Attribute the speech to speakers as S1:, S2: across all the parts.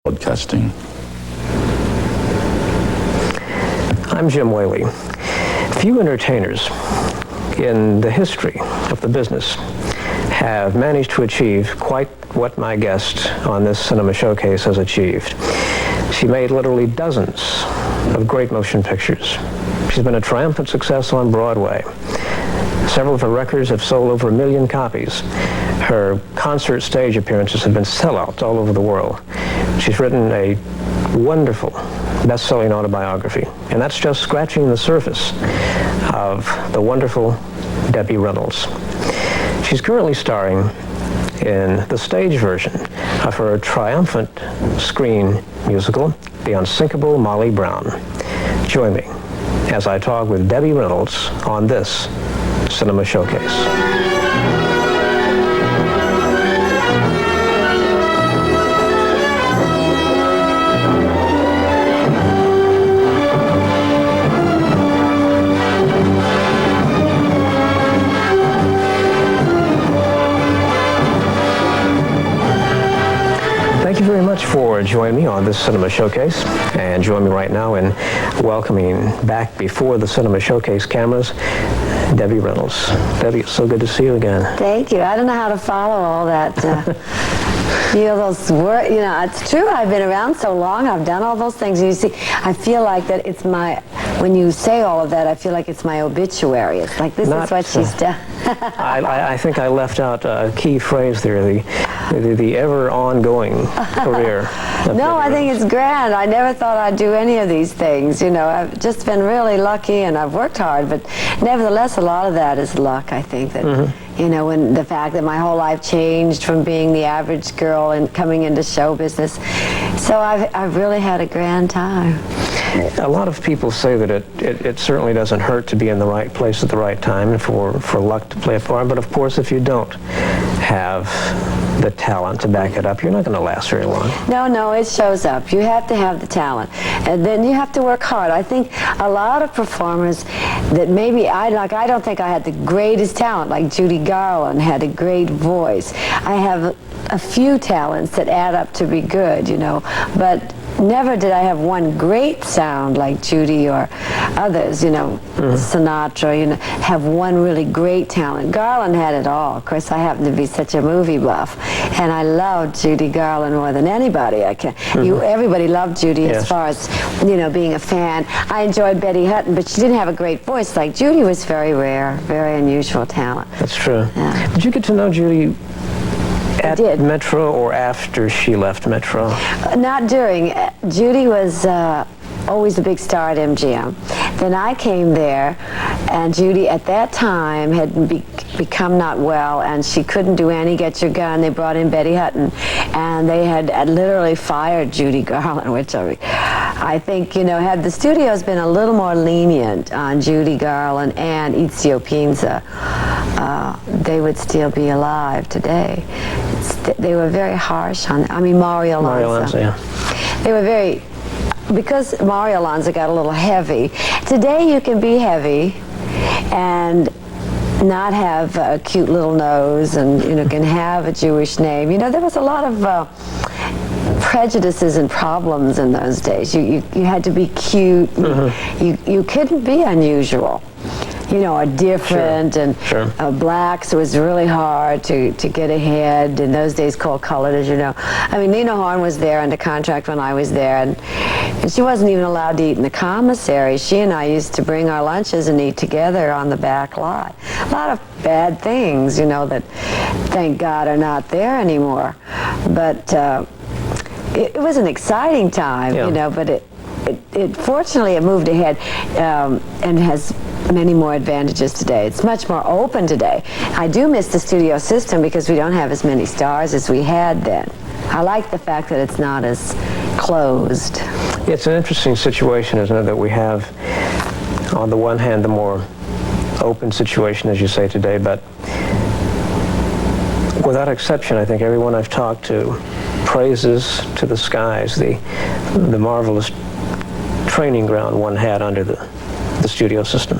S1: Broadcasting.
S2: I'm Jim Whaley. Few entertainers in the history of the business have managed to achieve quite what my guest on this cinema showcase has achieved. She made literally dozens of great motion pictures. She's been a triumphant success on Broadway. Several of her records have sold over 1 million copies. Her concert stage appearances have been sellouts all over the world. She's written a wonderful best-selling autobiography, and that's just scratching the surface of the wonderful Debbie Reynolds. She's currently starring in the stage version of her triumphant screen musical, The Unsinkable Molly Brown. Join me as I talk with Debbie Reynolds on this Cinema Showcase. Thank you very much for joining me on this Cinema Showcase, and join me right now in welcoming back before the Cinema Showcase cameras, Debbie Reynolds. Debbie, it's so good to see you again.
S3: Thank you. I don't know how to follow all that. Those words, it's true. I've been around so long. I've done all those things. You see, I feel like that it's my, when you say all of that, I feel like it's my obituary. It's like, this is what she's done.
S2: I think I left out a key phrase there, the ever ongoing career.
S3: No, I think it's grand. I never thought I'd do any of these things. I've just been really lucky, and I've worked hard, but nevertheless, a lot of that is luck, I think, that, when the fact that my whole life changed from being the average girl and coming into show business. So I've really had a grand time.
S2: A lot of people say that it certainly doesn't hurt to be in the right place at the right time and for luck to play a part, but of course if you don't have the talent to back it up, you're not going to last very long.
S3: No, it shows up. You have to have the talent, and then you have to work hard. I think a lot of performers that maybe I don't think I had the greatest talent, like Judy Garland had a great voice. I have a few talents that add up to be good, but never did I have one great sound like Judy or others, Sinatra, have one really great talent. Garland had it all. Of course, I happen to be such a movie buff, and I loved Judy Garland more than anybody. Everybody loved Judy as far as, being a fan. I enjoyed Betty Hutton, but she didn't have a great voice. Like Judy was very rare, very unusual talent.
S2: That's true. Yeah. Did you get to know Judy at Metro or after she left Metro?
S3: Not during. Judy was always a big star at MGM. Then I came there, and Judy at that time had become not well, and she couldn't do Annie Get Your Gun. They brought in Betty Hutton, and they had literally fired Judy Garland, which I think, had the studios been a little more lenient on Judy Garland and Ezio Pinza, they would still be alive today. They were very harsh on, Mario Alonso. Yeah. They were very, because Mario Alonso got a little heavy. Today you can be heavy and not have a cute little nose, and can have a Jewish name. There was a lot of prejudices and problems in those days. You had to be cute. You couldn't be unusual. Or different,
S2: sure.
S3: And blacks was really hard to get ahead. In those days, called colored, as you know. Nina Horn was there under contract when I was there, and she wasn't even allowed to eat in the commissary. She and I used to bring our lunches and eat together on the back lot. A lot of bad things, that thank God are not there anymore. But it was an exciting time, but it fortunately it moved ahead and has many more advantages today. It's much more open today. I do miss the studio system because we don't have as many stars as we had then. I like the fact that it's not as closed.
S2: It's an interesting situation, isn't it, that we have, on the one hand, the more open situation, as you say today, but without exception, I think everyone I've talked to praises to the skies the marvelous training ground one had under the studio system.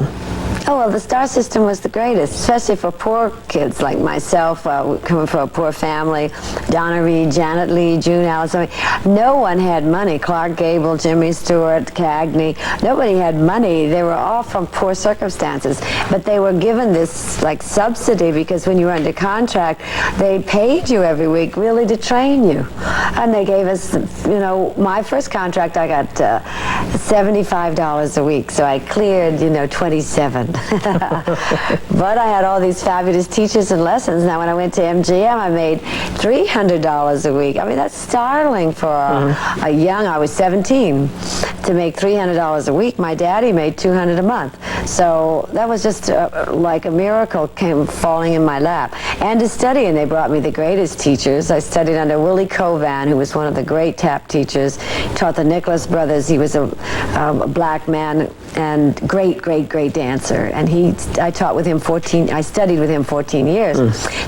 S3: Oh, well, the star system was the greatest, especially for poor kids like myself, coming from a poor family. Donna Reed, Janet Leigh, June Allison. No one had money. Clark Gable, Jimmy Stewart, Cagney. Nobody had money. They were all from poor circumstances. But they were given this, like, subsidy because when you were under contract, they paid you every week really to train you. And they gave us, you know, my first contract, I got $75 a week. So I cleared, you know, 27. But I had all these fabulous teachers and lessons. Now, when I went to MGM, I made $300 a week. I mean, that's startling for a young, I was 17, to make $300 a week. My daddy made $200 a month. So that was just like a miracle came falling in my lap. And to study, and they brought me the greatest teachers. I studied under Willie Covan, who was one of the great tap teachers. Taught the Nicholas brothers. He was a black man and great dancer. And I taught with him I studied with him 14 years.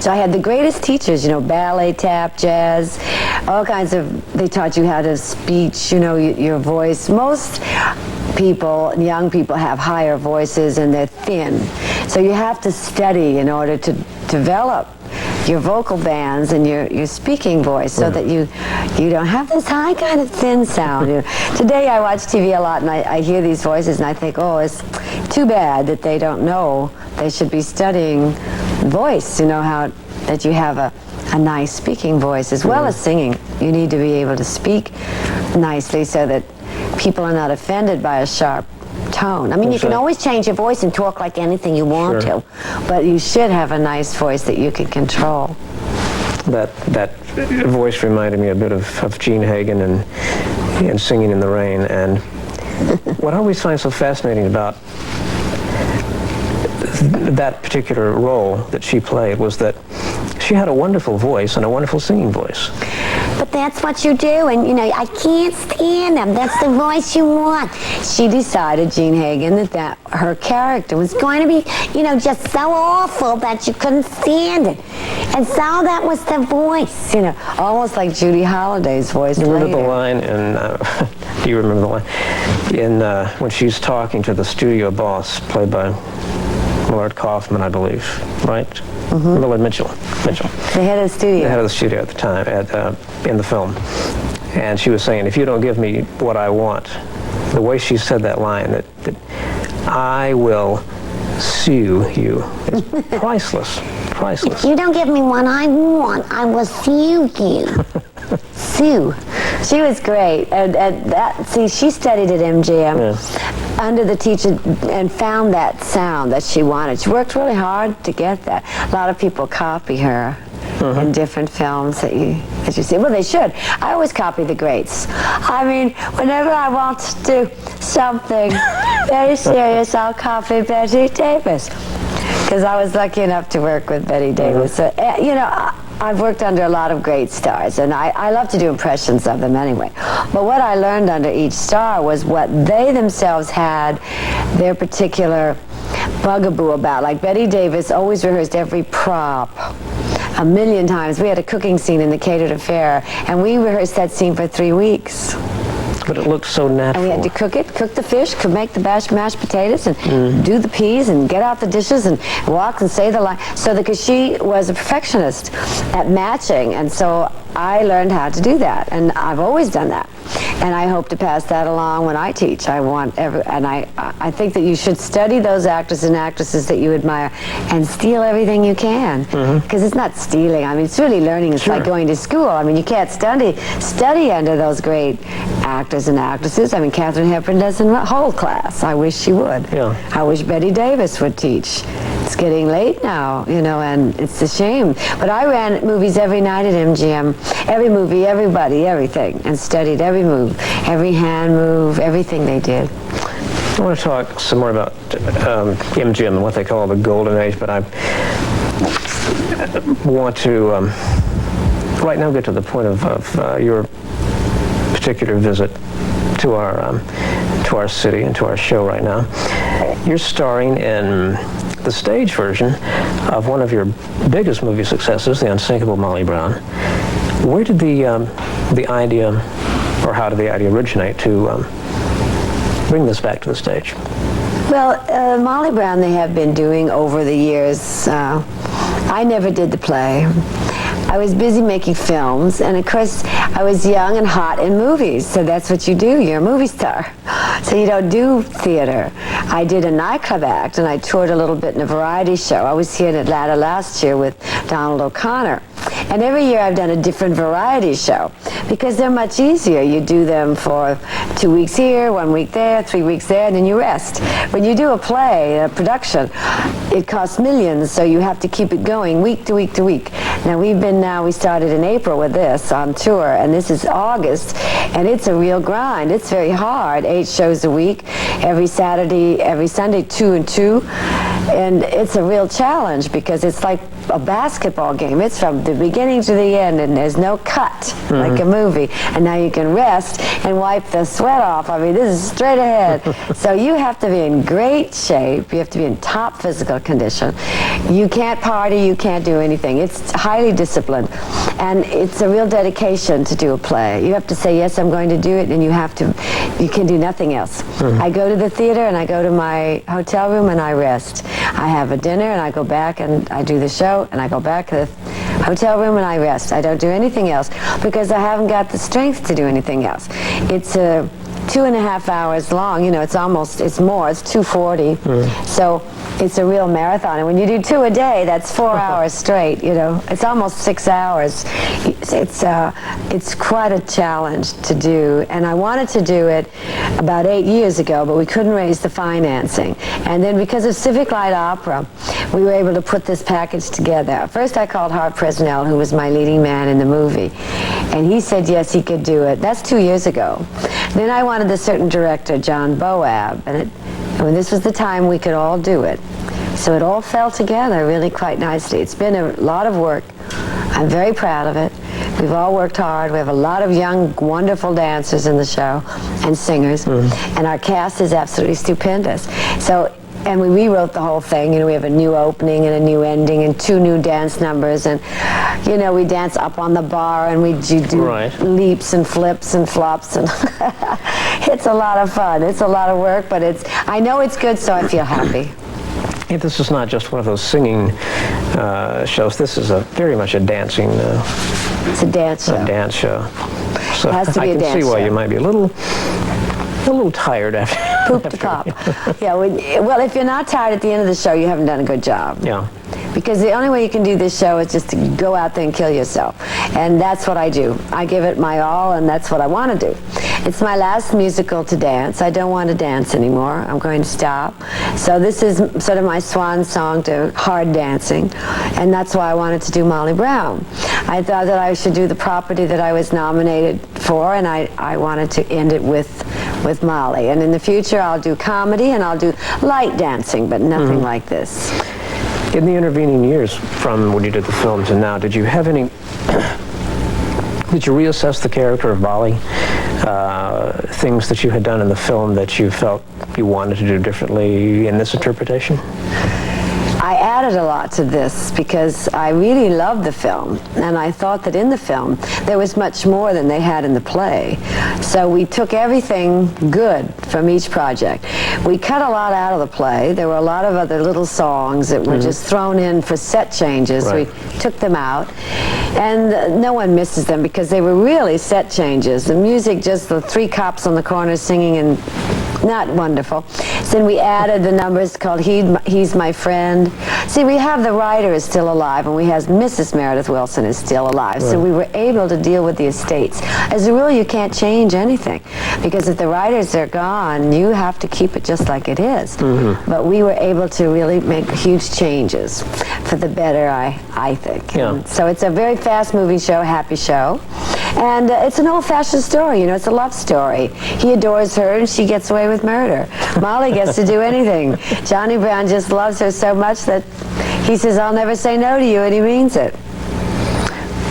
S3: So I had the greatest teachers, you know, ballet, tap, jazz, all kinds of, they taught you how to speech, you know, your voice. Most people, young people, have higher voices and they're thin. So you have to study in order to develop your vocal bands and your speaking voice so that you don't have this high kind of thin sound. You know. Today I watch TV a lot and I hear these voices and I think, oh, it's too bad that they don't know they should be studying voice, you know, how that you have a nice speaking voice as well as singing. You need to be able to speak nicely so that people are not offended by a sharp tone. I mean, you can always change your voice and talk like anything you want to, but you should have a nice voice that you can control.
S2: That voice reminded me a bit of Gene Hagen and Singing in the Rain. And what I always find so fascinating about that particular role that she played was that she had a wonderful voice and a wonderful singing voice.
S1: But that's what you do, and you know, I can't stand them. That's the voice you want.
S3: She decided, Gene Hagen, that her character was going to be,
S1: You know, just so awful that you couldn't stand it. And so that was the voice.
S3: you know, almost like Judy Holliday's voice.
S2: You remember
S3: later.
S2: the line in, do you remember the line? In, when she's talking to the studio boss, played by Millard Kaufman, I believe, right? Millard Mitchell.
S3: The head of the studio.
S2: The head of the studio at the time, in the film. And she was saying, if you don't give me what I want, the way she said that line, that I will sue you, is priceless. Priceless.
S1: If you don't give me what I want, I will sue you.
S3: Sue. She was great. And she studied at MGM under the teacher and found that sound that she wanted. She worked really hard to get that. A lot of people copy her in different films that you see. Well, they should. I always copy the greats. I mean, whenever I want to do something very serious, I'll copy Betty Davis. Because I was lucky enough to work with Betty Davis. So, you know, I've worked under a lot of great stars, and I love to do impressions of them anyway. But what I learned under each star was what they themselves had their particular bugaboo about. Like Betty Davis always rehearsed every prop a million times. We had a cooking scene in the catered affair, and we rehearsed that scene for 3 weeks.
S2: But it looked so natural.
S3: And we had to cook the fish, could make the mashed potatoes, and do the peas, and get out the dishes, and walk and say the line. So because she was a perfectionist at matching, and so I learned how to do that, and I've always done that. And I hope to pass that along when I teach. I think that you should study those actors and actresses that you admire and steal everything you can. Because it's not stealing. I mean, it's really learning. It's like going to school. I mean, you can't study under those great actors and actresses. I mean, Katharine Hepburn doesn't whole class. I wish she would.
S2: Yeah.
S3: I wish Betty Davis would teach. It's getting late now, you know, and it's a shame. But I ran movies every night at MGM. Every movie, everybody, everything, and studied every move, every hand move, everything they did.
S2: I want to talk some more about MGM and what they call the golden age, but I want to right now get to the point of your particular visit to our city and to our show right now. You're starring in the stage version of one of your biggest movie successes, The Unsinkable Molly Brown. Where did the idea, or how did the idea originate to bring this back to the stage?
S3: Well, Molly Brown they have been doing over the years. I never did the play. I was busy making films, and of course I was young and hot in movies, so that's what you do, you're a movie star. So you don't do theater. I did a nightclub act, and I toured a little bit in a variety show. I was here in Atlanta last year with Donald O'Connor. And every year I've done a different variety show because they're much easier. You do them for 2 weeks here, 1 week there, 3 weeks there, and then you rest. When you do a play, a production, it costs millions, so you have to keep it going week to week to week. Now we started in April with this on tour, and this is August, and it's a real grind. It's very hard. 8 shows a week, every Saturday, every Sunday, 2 and 2. And it's a real challenge because it's like a basketball game. It's from the beginning to the end, and there's no cut like a movie. And now you can rest and wipe the sweat off. I mean, this is straight ahead. So you have to be in great shape. You have to be in top physical condition. You can't party. You can't do anything. It's highly disciplined. And it's a real dedication to do a play. You have to say, yes, I'm going to do it, and you can do nothing else. I go to the theater, and I go to my hotel room, and I rest. I have a dinner, and I go back, and I do the show, and I go back to the hotel room, and I rest. I don't do anything else because I haven't got the strength to do anything else. It's 2.5 hours long. You know, it's more. It's 2:40. So it's a real marathon. And when you do 2 a day, that's 4 hours straight. You know, it's almost 6 hours. It's quite a challenge to do. And I wanted to do it about 8 years ago, but we couldn't raise the financing. And then because of Civic Light Opera, we were able to put this package together. First I called Hart Presnell, who was my leading man in the movie. And he said yes, he could do it. That's 2 years ago. Then I wanted a certain director, John Boab, and this was the time we could all do it. So it all fell together really quite nicely. It's been a lot of work. I'm very proud of it. We've all worked hard. We have a lot of young, wonderful dancers in the show and singers, and our cast is absolutely stupendous. And we rewrote the whole thing. You know, we have a new opening and a new ending and 2 new dance numbers, and you know, we dance up on the bar and we do leaps and flips and flops, and it's a lot of fun. It's a lot of work, but I know it's good, so I feel happy.
S2: This is not just one of those singing shows. This is very much a dancing.
S3: It's a dance show.
S2: A dance show. So
S3: it has to be a dance show.
S2: I can see why you might be a little tired after.
S3: Poop to pop. Yeah. Well, if you're not tired at the end of the show, you haven't done a good job.
S2: Yeah.
S3: Because the only way you can do this show is just to go out there and kill yourself. And that's what I do. I give it my all, and that's what I want to do. It's my last musical to dance. I don't want to dance anymore. I'm going to stop. So this is sort of my swan song to hard dancing, and that's why I wanted to do Molly Brown. I thought that I should do the property that I was nominated for, and I wanted to end it with Molly. And in the future, I'll do comedy, and I'll do light dancing, but nothing like this.
S2: In the intervening years from when you did the films and now, did you reassess the character of Molly? Things that you had done in the film that you felt you wanted to do differently in this interpretation?
S3: I added a lot to this because I really loved the film, and I thought that in the film there was much more than they had in the play. So we took everything good from each project. We cut a lot out of the play. There were a lot of other little songs that were just thrown in for set changes. We took them out, and no one misses them because they were really set changes. The music, just the 3 cops on the corner singing, and not wonderful. So then we added the numbers called He's My Friend. See, we have the writer is still alive, and we have Mrs. Meredith Wilson is still alive. So we were able to deal with the estates. As a rule, you can't change anything, because if the writers are gone, you have to keep it just like it is. But we were able to really make huge changes for the better, I think.
S2: Yeah.
S3: So it's a very fast-moving show, happy show. And it's an old-fashioned story, you know, it's a love story. He adores her, and she gets away with murder. Molly gets to do anything. Johnny Brown just loves her so much that he says, I'll never say no to you, and he means it.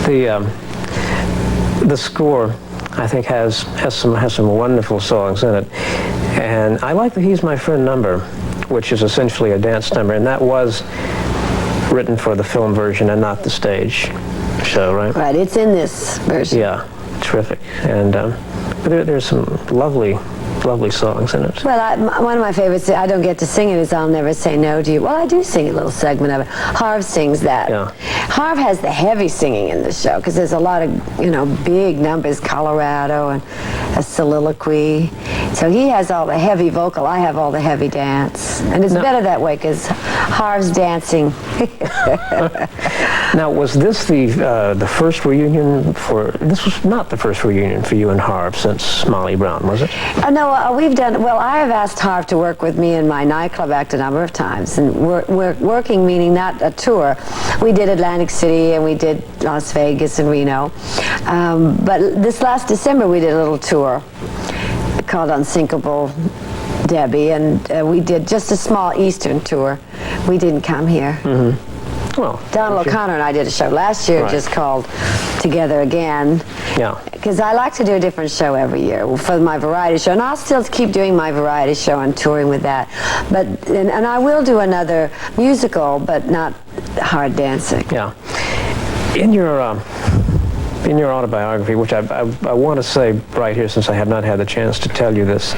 S2: The score, I think, has some wonderful songs in it. And I like the He's My Friend number, which is essentially a dance number, and that was written for the film version and not the stage show, right?
S3: Right, it's in this version.
S2: Yeah, terrific. And but there's some lovely lovely songs in it.
S3: Well, one of my favorites, I don't get to sing it, is I'll Never Say No to You. Well, I do sing a little segment of it. Harv sings that.
S2: Yeah.
S3: Harv has the heavy singing in the show because there's a lot of, you know, big numbers, Colorado and a soliloquy. So he has all the heavy vocal. I have all the heavy dance. And it's better that way because Harv's dancing.
S2: Now, was this the first reunion for, this was not the first reunion for you and Harv since Molly Brown, was it?
S3: No, we've done, well, I have asked Harv to work with me in my nightclub act a number of times. And we're working, meaning not a tour. We did Atlantic City and we did Las Vegas and Reno. But this last December we did a little tour called Unsinkable Debbie, and we did just a small Eastern tour. We didn't come here.
S2: Mm-hmm. Well,
S3: Donald O'Connor and I did a show last year, just called Together Again.
S2: Yeah.
S3: Because I like to do a different show every year for my variety show, and I'll still keep doing my variety show and touring with that. But and I will do another musical, but not hard dancing.
S2: Yeah. In your autobiography, which I want to say right here, since I have not had the chance to tell you this,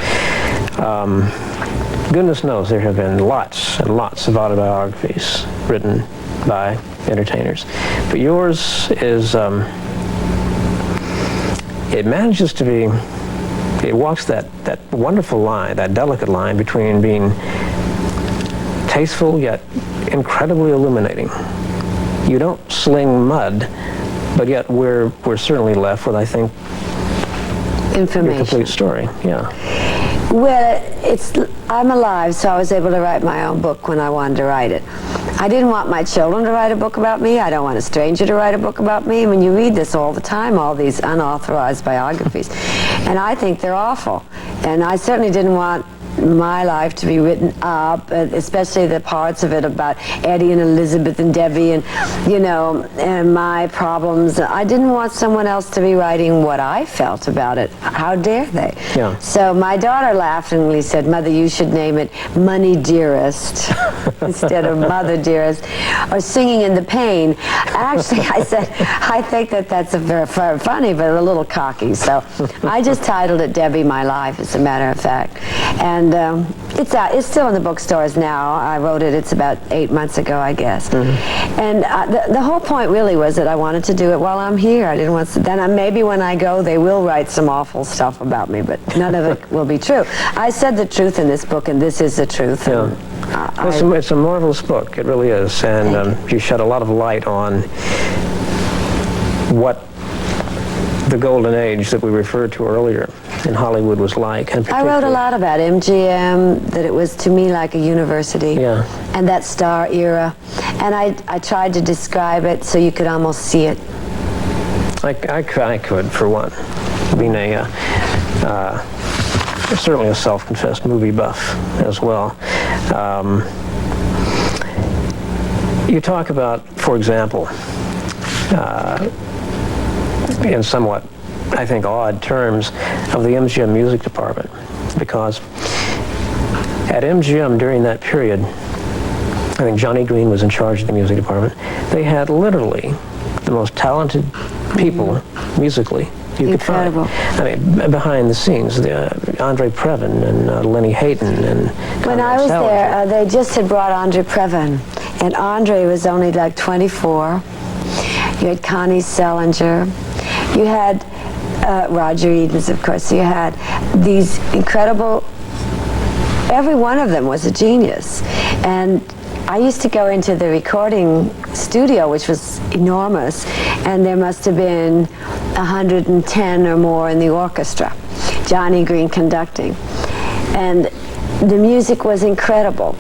S2: goodness knows there have been lots and lots of autobiographies written by entertainers, but yours is, it manages to be, it walks that wonderful line, that delicate line between being tasteful yet incredibly illuminating. You don't sling mud, but yet we're certainly left with, I think,
S3: Information.
S2: your complete story. Yeah.
S3: Well, I'm alive, so I was able to write my own book when I wanted to write it. I didn't want my children to write a book about me. I don't want a stranger to write a book about me. I mean, you read this all the time, all these unauthorized biographies, and I think they're awful. And I certainly didn't want my life to be written up, especially the parts of it about Eddie and Elizabeth and Debbie and, you know, and my problems. I didn't want someone else to be writing what I felt about it. How dare they?
S2: Yeah.
S3: So my daughter laughingly said, "Mother, you should name it Money Dearest instead of Mother Dearest, or Singing in the Pain." Actually, I said, I think that's very funny, but a little cocky. So I just titled it Debbie, My Life, as a matter of fact. And it's out. It's still in the bookstores now. I wrote it. It's about 8 months ago, I guess. Mm-hmm. And the whole point really was that I wanted to do it while I'm here. I didn't want to. Then maybe when I go, they will write some awful stuff about me, but none of it will be true. I said the truth in this book, and this is the truth.
S2: Yeah. It's a marvelous book. It really is, and you shed a lot of light on what the golden age that we referred to earlier in Hollywood was like. And
S3: I wrote a lot about MGM, that it was to me like a university, and that star era. And I tried to describe it so you could almost see it.
S2: I could, for one, being certainly a self-confessed movie buff as well. You talk about, for example, in somewhat, I think, odd terms, of the MGM music department, because at MGM during that period, I think Johnny Green was in charge of the music department. They had literally the most talented people musically you could find. I mean, behind the scenes, Andre Previn and Lenny Hayden and
S3: when I was there, they just had brought Andre Previn, and Andre was only like 24. You had Connie Sellinger. You had Roger Edens, of course. You had these incredible, every one of them was a genius. And I used to go into the recording studio, which was enormous, and there must have been 110 or more in the orchestra, Johnny Green conducting. And the music was incredible.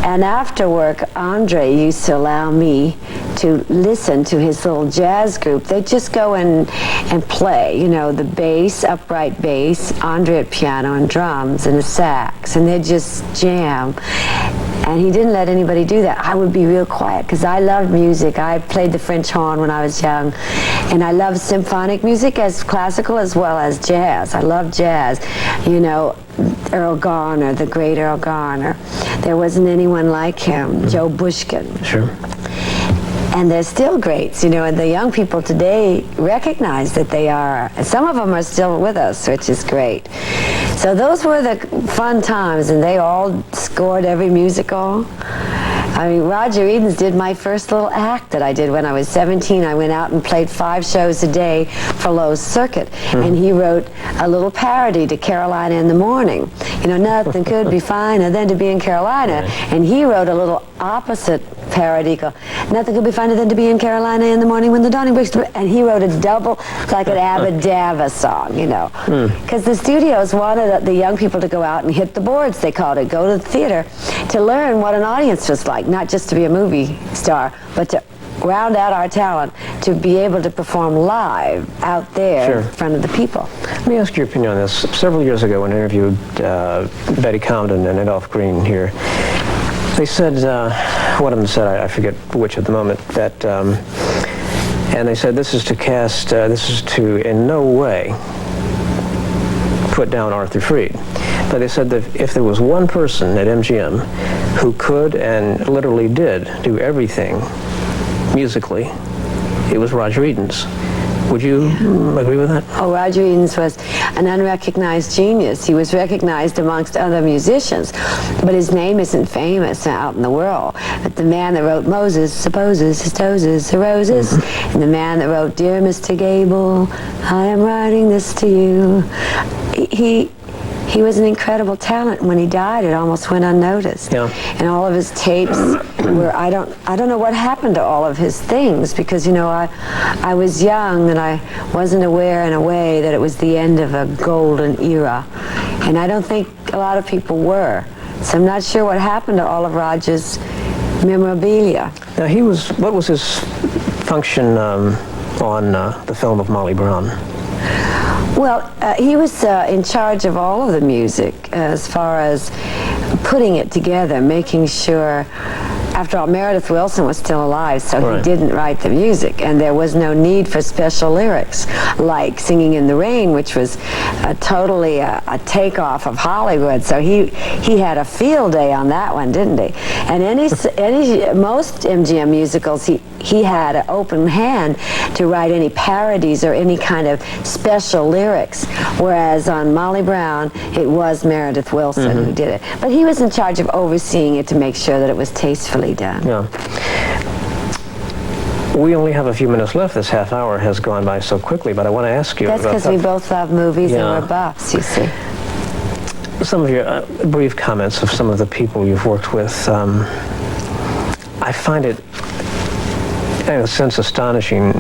S3: And after work, Andre used to allow me to listen to his little jazz group. They'd just go in and play, you know, the bass, upright bass, Andre at piano and drums and a sax, and they'd just jam. And he didn't let anybody do that. I would be real quiet because I loved music. I played the French horn when I was young, and I loved symphonic music, as classical as well as jazz. I love jazz. You know, Earl Garner, the great Earl Garner. There wasn't anyone like him. Joe Bushkin.
S2: Sure.
S3: And they're still greats, you know, and the young people today recognize that they are. And some of them are still with us, which is great. So those were the fun times, and they all scored every musical. I mean, Roger Edens did my first little act that I did when I was 17. I went out and played 5 shows a day for Lowe's Circuit, and he wrote a little parody to Carolina in the Morning. You know, nothing could be finer than to be in Carolina. And he wrote a little opposite parody called Nothing Could Be Finer Than to Be in Carolina in the Morning When the Dawning Breaks. And he wrote a double, like an Abba Dabba song, you know. Because the studios wanted the young people to go out and hit the boards, they called it, go to the theater, to learn what an audience was like, not just to be a movie star, but to round out our talent, to be able to perform live out there in front of the people.
S2: Let me ask your opinion on this. Several years ago, when I interviewed Betty Comden and Adolph Green here, they said, one of them said, I forget which at the moment, that, and they said this is to in no way put down Arthur Freed. But they said that if there was one person at MGM who could and literally did do everything musically, it was Roger Edens. Would you agree with that?
S3: Oh, Roger Edens was an unrecognized genius. He was recognized amongst other musicians, but his name isn't famous out in the world. But the man that wrote Moses supposes his toes are roses, and the man that wrote Dear Mr. Gable, I am writing this to you. He was an incredible talent. When he died, it almost went unnoticed.
S2: Yeah.
S3: And all of his tapes were, I don't know what happened to all of his things, because, you know, I was young and I wasn't aware in a way that it was the end of a golden era. And I don't think a lot of people were. So I'm not sure what happened to all of Roger's memorabilia.
S2: Now, what was his function on the film of Molly Brown?
S3: Well, he was in charge of all of the music as far as putting it together, making sure. After all, Meredith Willson was still alive, so he didn't write the music, and there was no need for special lyrics like Singing in the Rain, which was totally a takeoff of Hollywood. So he had a field day on that one, didn't he? And most MGM musicals, he had an open hand to write any parodies or any kind of special lyrics, whereas on Molly Brown, it was Meredith Willson who did it. But he was in charge of overseeing it to make sure that it was tastefully done.
S2: Yeah. We only have a few minutes left. This half hour has gone by so quickly, but I want to ask you
S3: That's because we both love movies and we're buffs, you see.
S2: Some of your brief comments of some of the people you've worked with. I find it, in a sense, astonishing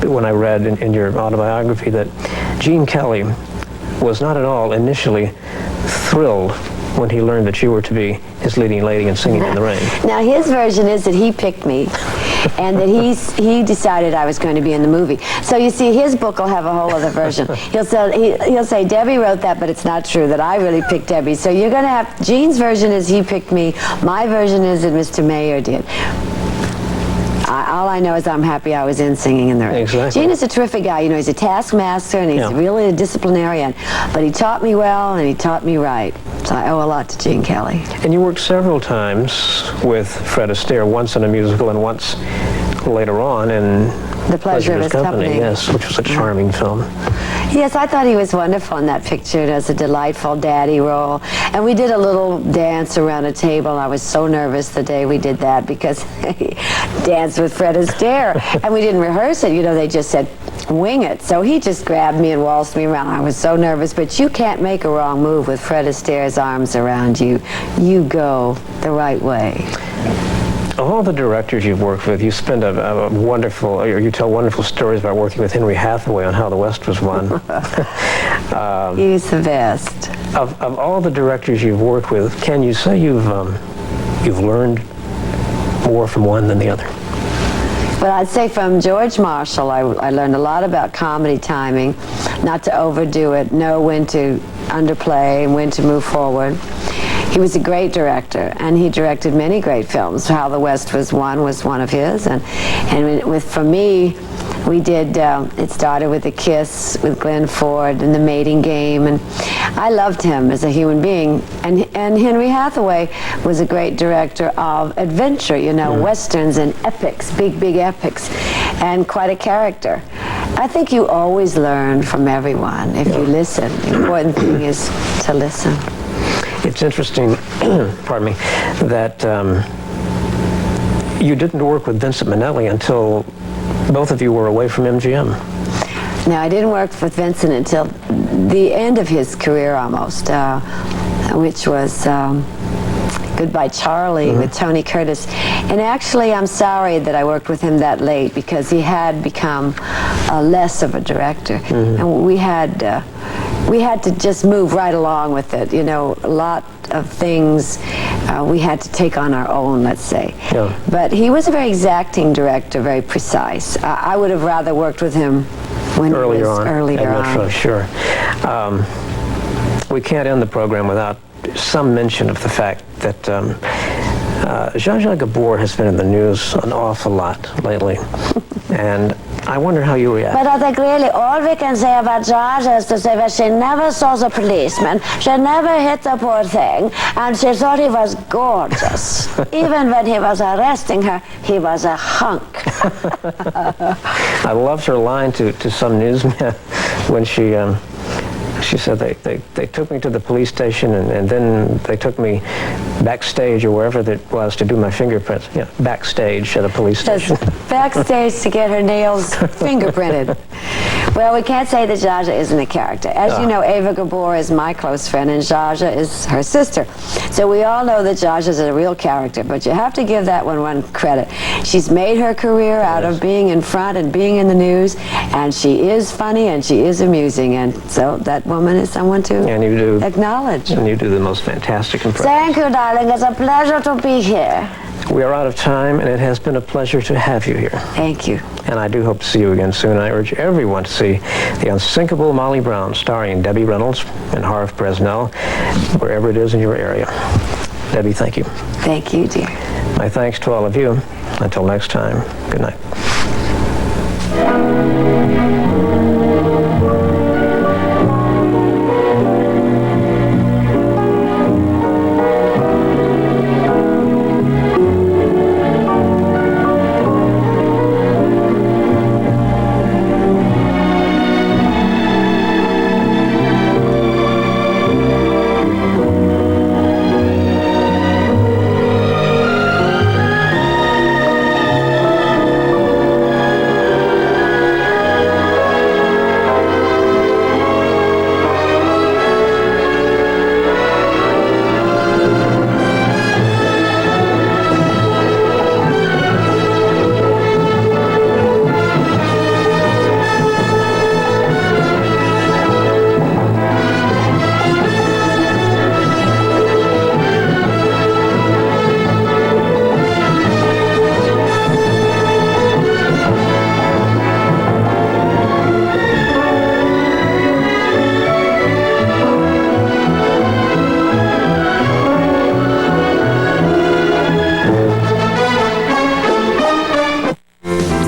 S2: when I read in your autobiography that Gene Kelly was not at all initially thrilled when he learned that you were to be his leading lady in Singing in the Rain.
S3: Now, his version is that he picked me and that he decided I was going to be in the movie. So you see, his book will have a whole other version. He'll say, Debbie wrote that, but it's not true, that I really picked Debbie. So you're going to have, Gene's version is he picked me, my version is that Mr. Mayer did. All I know is I'm happy I was in Singing in the Rain.
S2: Exactly.
S3: Gene is a terrific guy. You know, he's a taskmaster and he's really a disciplinarian. But he taught me well and he taught me right. So I owe a lot to Gene Kelly.
S2: And you worked several times with Fred Astaire, once in a musical and once later on in
S3: The Pleasure of His Company.
S2: Yes, which was a charming film.
S3: Yes, I thought he was wonderful in that picture. It has a delightful daddy role. And we did a little dance around a table. I was so nervous the day we did that because he danced with Fred Astaire. And we didn't rehearse it. You know, they just said, wing it. So he just grabbed me and waltzed me around. I was so nervous. But you can't make a wrong move with Fred Astaire's arms around you. You go the right way.
S2: Of all the directors you've worked with, you spend a wonderful, or you tell wonderful stories about working with Henry Hathaway on How the West Was Won.
S3: He's the best.
S2: Of all the directors you've worked with, can you say you've learned more from one than the other?
S3: Well, I'd say from George Marshall, I learned a lot about comedy timing, not to overdo it, know when to underplay and when to move forward. He was a great director, and he directed many great films. How the West Was Won was one of his, and for me, we did, it started with A Kiss with Glenn Ford and The Mating Game, and I loved him as a human being. And Henry Hathaway was a great director of adventure, you know, westerns and epics, big epics, and quite a character. I think you always learn from everyone if you listen. The important thing is to listen.
S2: It's interesting, pardon me, that you didn't work with Vincent Minnelli until both of you were away from MGM.
S3: Now, I didn't work with Vincent until the end of his career almost, which was Goodbye Charlie with Tony Curtis. And actually, I'm sorry that I worked with him that late because he had become less of a director. And we had to just move right along with it. You know, a lot of things we had to take on our own, let's say.
S2: Yeah.
S3: But he was a very exacting director, very precise. I would have rather worked with him when
S2: Earlier on.
S3: Earlier on.
S2: Sure. We can't end the program without some mention of the fact that Zsa Gabor has been in the news an awful lot lately. And I wonder how you react.
S1: But I think really all we can say about Zsa is to say that she never saw the policeman, she never hit the poor thing, and she thought he was gorgeous. Even when he was arresting her, he was a hunk.
S2: I loved her line to some newsman when she said they took me to the police station and then they took me backstage or wherever that was to do my fingerprints. Yeah, backstage at a police station.
S3: Backstage to get her nails fingerprinted. Well, we can't say that Zsa isn't a character. As you know, Ava Gabor is my close friend and Zsa is her sister. So we all know that Zsa is a real character, but you have to give that one credit. She's made her career out of being in front and being in the news, and she is funny and she is amusing, and so that woman is someone to acknowledge.
S2: And you do the most fantastic impression.
S1: Thank you, darling. It's a pleasure to be here.
S2: We are out of time, and it has been a pleasure to have you here.
S3: Thank you.
S2: And I do hope to see you again soon. I urge everyone to see The Unsinkable Molly Brown, starring Debbie Reynolds and Harve Presnell, wherever it is in your area. Debbie, thank you.
S3: Thank you, dear.
S2: My thanks to all of you. Until next time, good night.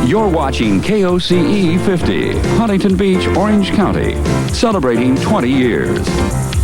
S4: You're watching KOCE 50, Huntington Beach, Orange County, celebrating 20 years.